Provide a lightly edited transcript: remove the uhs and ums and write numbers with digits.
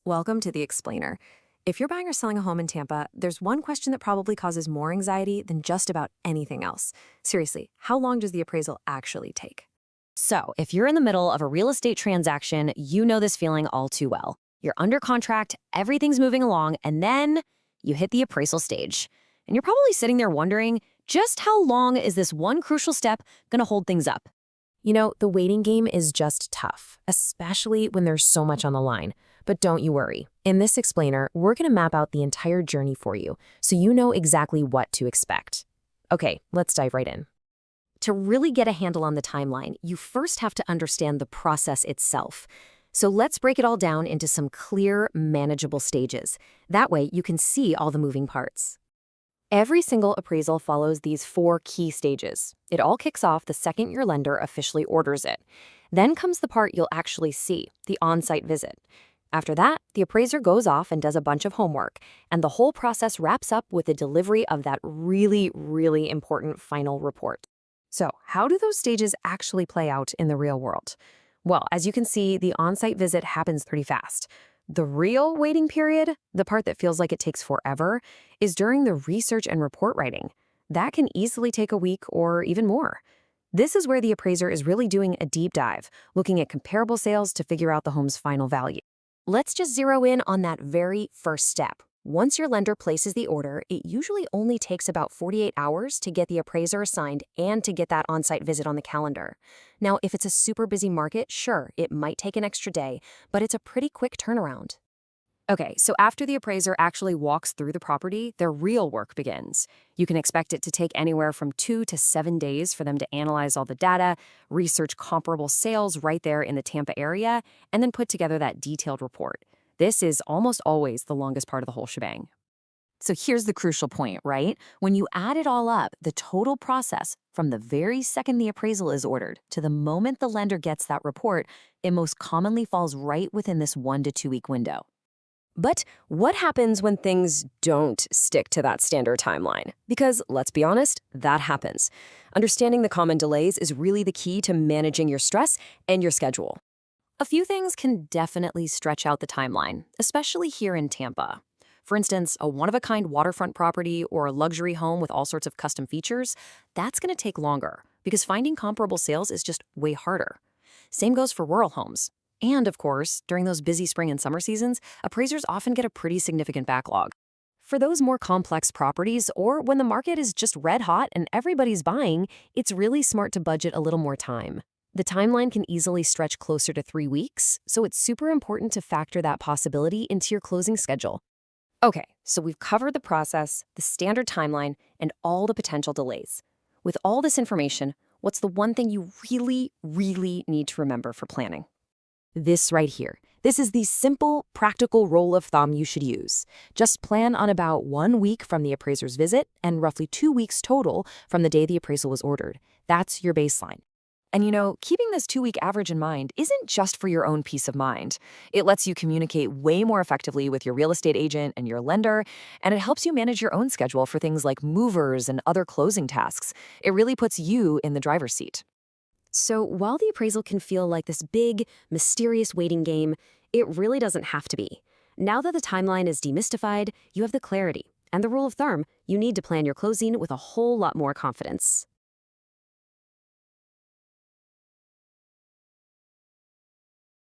Welcome to the Explainer. If you're buying or selling a home in Tampa, there's one question that probably causes more anxiety than just about anything else. Seriously, how long does the appraisal actually take? So, if you're in the middle of a real estate transaction, you know this feeling all too well. You're under contract, everything's moving along, and then you hit the appraisal stage. And you're probably sitting there wondering, just how long is this one crucial step going to hold things up? You know, the waiting game is just tough, especially when there's so much on the line. But don't you worry. In this explainer, we're going to map out the entire journey for you, so you know exactly what to expect. Okay, let's dive right in. To really get a handle on the timeline, you first have to understand the process itself. So let's break it all down into some clear, manageable stages. That way, you can see all the moving parts. Every single appraisal follows these 4 key stages. It all kicks off the second your lender officially orders it. Then comes the part you'll actually see, the on-site visit. After that, the appraiser goes off and does a bunch of homework, and the whole process wraps up with the delivery of that really, really important final report. So, how do those stages actually play out in the real world? Well, as you can see, the on-site visit happens pretty fast. The real waiting period, the part that feels like it takes forever, is during the research and report writing. That can easily take a week or even more. This is where the appraiser is really doing a deep dive, looking at comparable sales to figure out the home's final value. Let's just zero in on that very first step. Once your lender places the order, it usually only takes about 48 hours to get the appraiser assigned and to get that on-site visit on the calendar. Now, if it's a super busy market, sure, it might take an extra day, but it's a pretty quick turnaround. Okay, so after the appraiser actually walks through the property, their real work begins. You can expect it to take anywhere from 2 to 7 days for them to analyze all the data, research comparable sales right there in the Tampa area, and then put together that detailed report. This is almost always the longest part of the whole shebang. So here's the crucial point, right? When you add it all up, the total process from the very second the appraisal is ordered to the moment the lender gets that report, it most commonly falls right within this 1 to 2 week window. But what happens when things don't stick to that standard timeline? Because, let's be honest, that happens. Understanding the common delays is really the key to managing your stress and your schedule. A few things can definitely stretch out the timeline, especially here in Tampa. For instance, a one-of-a-kind waterfront property or a luxury home with all sorts of custom features, that's going to take longer because finding comparable sales is just way harder. Same goes for rural homes. And of course, during those busy spring and summer seasons, appraisers often get a pretty significant backlog. For those more complex properties or when the market is just red hot and everybody's buying, it's really smart to budget a little more time. The timeline can easily stretch closer to 3 weeks, so it's super important to factor that possibility into your closing schedule. Okay, so we've covered the process, the standard timeline, and all the potential delays. With all this information, what's the one thing you really, really need to remember for planning? This right here. This is the simple, practical rule of thumb you should use. Just plan on about 1 week from the appraiser's visit and roughly 2 weeks total from the day the appraisal was ordered. That's your baseline. And you know, keeping this 2-week average in mind isn't just for your own peace of mind. It lets you communicate way more effectively with your real estate agent and your lender, and it helps you manage your own schedule for things like movers and other closing tasks. It really puts you in the driver's seat. So while the appraisal can feel like this big, mysterious waiting game, it really doesn't have to be. Now that the timeline is demystified, you have the clarity and the rule of thumb you need to plan your closing with a whole lot more confidence.